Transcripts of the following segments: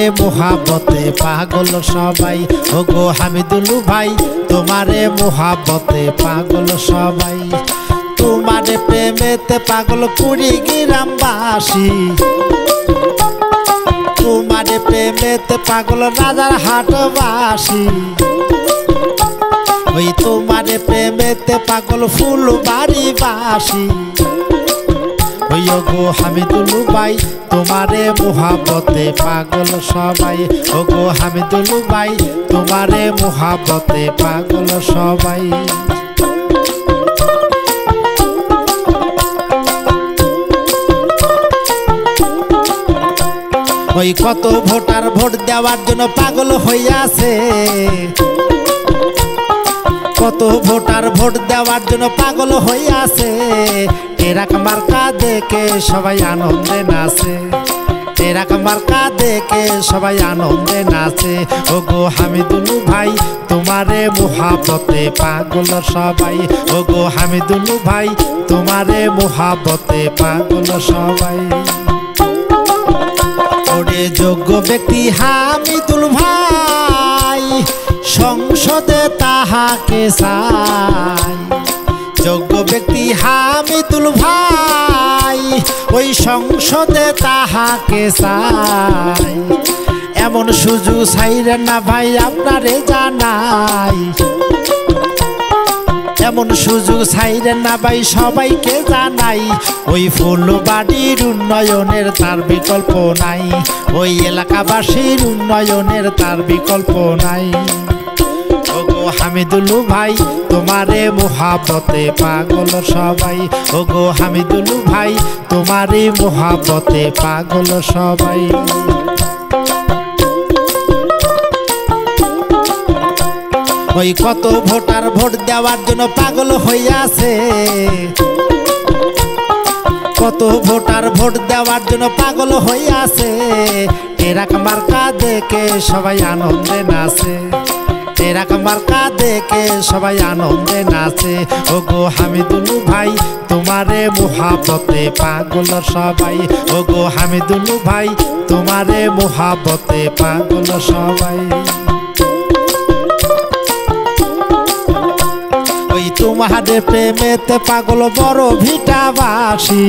তোমারে মোহাবতে পাগল সবাই। ওগো হামিদুল ভাই তোমারে মোহাবতে পাগল সবাই। তোমারে প্রেমেতে পাগল কুড়িগ্রামবাসী, তোমারে প্রেমেতে পাগল রাজারহাটবাসী, ওই তোমারে প্রেমেতে পাগল ফুলবাড়িবাসী। ওই ওগো হামিদুল ভাই তোমারে মোহাবতে পাগল সবাই। ওগো হামিদুল ভাই তোমারে মোহাবতে পাগল সবাই। ওই কত ভোটার ভোট দেওয়ার জন্য পাগল হইয়াছে, কত ভোটার ভোট দেওয়ার জন্য পাগল হইয়াছে। টেরাক মার্কা দেখে সবাই আনন্দে নাচে, টেরাক মার্কা দেখে সবাই আনন্দে নাচে। ওগো হামিদুল ভাই তোমারে মোহাবতে পাগল সবাই। ওগো হামিদুল ভাই তোমারে মোহাবতে পাগল সবাই। ওরে যোগ্য ব্যক্তি হামিদুল ভাই সংসদে তাহাকে চাই। যোগ্য ব্যক্তি হামিদুল ভাই ওই সংসদে তাহাকে চাই। এমন সুযোগ চাইলেন না ভাই আপনারে জানাই, এমন সুযোগ চাইলেন না ভাই সবাইকে জানাই। ওই ফুলবাড়ির উন্নয়নের তার বিকল্প নাই, ওই এলাকাবাসীর উন্নয়নের তার বিকল্প নাই। ওগো হামিদুল ভাই তোমারে মোহাবতে পাগল সবাই। ওগো হামিদুল ভাই তোমারে মোহাবতে পাগল সবাই। ওই কত ভোটার ভোট দেওয়ার জন্য পাগল হইয়াছে, কত ভোটার ভোট দেওয়ার জন্য পাগল হইয়াছে। টেরাক মার্কা দেখে সবাই আনন্দে নাচে, টেরাক মার্কা দেখে সবাই আনন্দে নাচে। ওগো হামিদুল ভাই তোমারে মোহাবতে পাগল সবাই। ওগো হামিদুল ভাই তোমারে মোহাবতে পাগল সবাই। ওই তোমারে প্রেমেতে পাগল বড় ভিটাবাসী,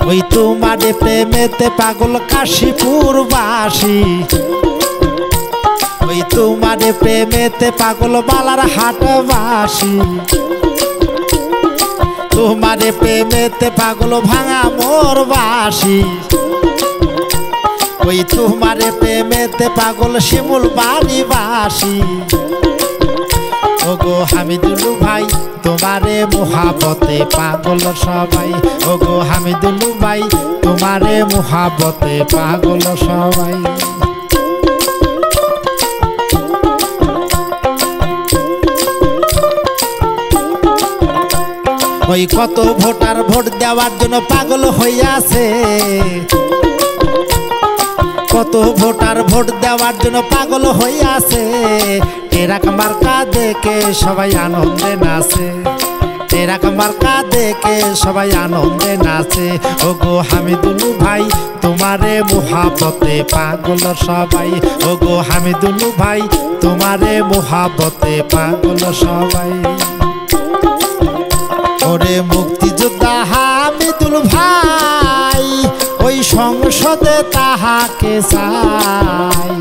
ওই তোমারে প্রেমেতে পাগল কাশীপুরবাসী, ওই তোমারে প্রেমেতে পাগল বালারহাটবাসী, তোমারে প্রেমেতে পাগল ভাঙামোরবাসী, ওই তোমারে প্রেমেতে পাগল শিমুলবাড়িবাসী। ওগো হামিদুল ভাই তোমারে মোহাবতে পাগল সবাই। ওগো হামিদুল ভাই তোমারে মোহাবতে পাগল সবাই। ওই কত ভোটার ভোট দেওয়ার জন্য পাগল হইয়াছে, কত ভোটার ভোট দেওয়ার জন্য পাগল হইয়াছে। টেরাক মার্কা দেখে সবাই আনন্দে নাচে, টেরাক মার্কা দেখে সবাই আনন্দে নাচে। ওগো হামিদুল ভাই তোমারে মোহাবতে পাগল সবাই। ওগো হামিদুল ভাই তোমারে মোহাবতে পাগল সবাই। ওরে মুক্তিযোদ্ধা হামিদুল ভাই ওই সংসদে তাহাকে চাই।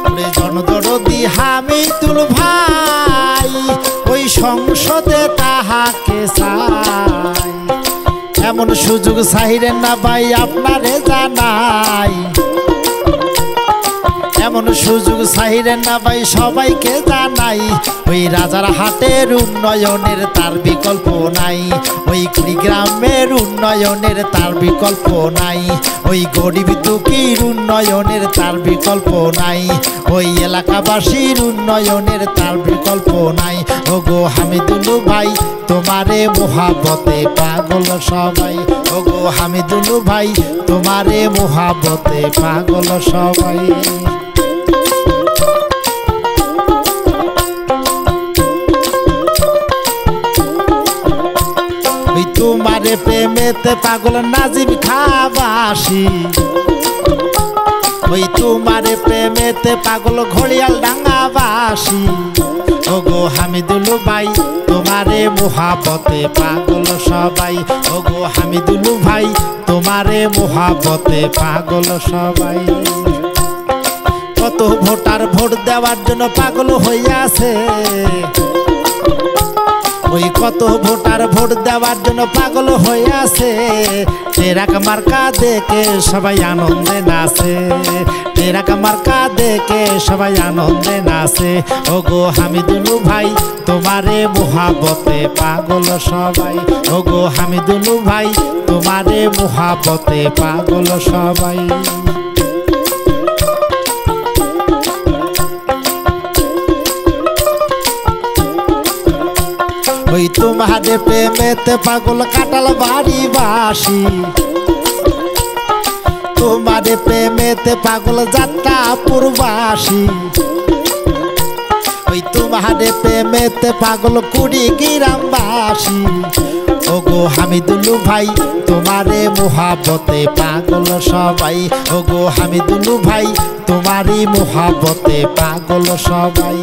ওরে জনদরদি হামিদুল ভাই ওই সংসদে তাহাকে চাই। এমন সুযোগ চাইলেন না ভাই আপনারে জানাই, এমন সুযোগ চাইলেন না ভাই সবাইকে জানাই। ওই রাজারহাটের উন্নয়নের তার বিকল্প নাই, ওই কুড়িগ্রামের উন্নয়নের তার বিকল্প নাই, ওই গরিব দুঃখীর উন্নয়নের তার বিকল্প নাই, ওই এলাকাবাসীর উন্নয়নের তার বিকল্প নাই। ওগো হামিদুল ভাই তোমারে মোহাবতে পাগল সবাই। ওগো হামিদুল ভাই তোমারে মোহাবতে পাগল সবাই। তোমারে প্রেমেতে পাগল নাজিম খাবা বাসি ওই তোমারে প্রেমেতে পাগল ঘড়িয়াল ডাঙ্গা বাসি ওগো হামিদুল ভাই তোমারে মোহাবতে পাগল সবাই ওগো হামিদুল ভাই তোমারে মোহাবতে পাগল সবাই কত ভোটার ভোট দেওয়ার জন্য পাগল হইয়াছে ওই কত ভোটার ভোট দেওয়ার জন্য পাগল হইয়াছে টেরাক মার্কা দেখে সবাই আনন্দে নাচে টেরাক মার্কা দেখে সবাই আনন্দে নাচে ওগো হামিদুল ভাই তোমারে মোহাবতে পাগল সবাই ওগো হামিদুল ভাই তোমারে মোহাবতে পাগল সবাই ওই তোমারে প্রেমেতে পাগল কাটাল বাড়ি বাসি তোমারে প্রেমেতে পাগল যাত্রাপুর বাসি ওই তোমারে প্রেমেতে পাগল কুড়িগ্রাম বাসি ওগো হামিদুল ভাই তোমারে মোহাবতে পাগল সবাই ওগো হামিদুল ভাই তোমারই মোহাবতে পাগল সবাই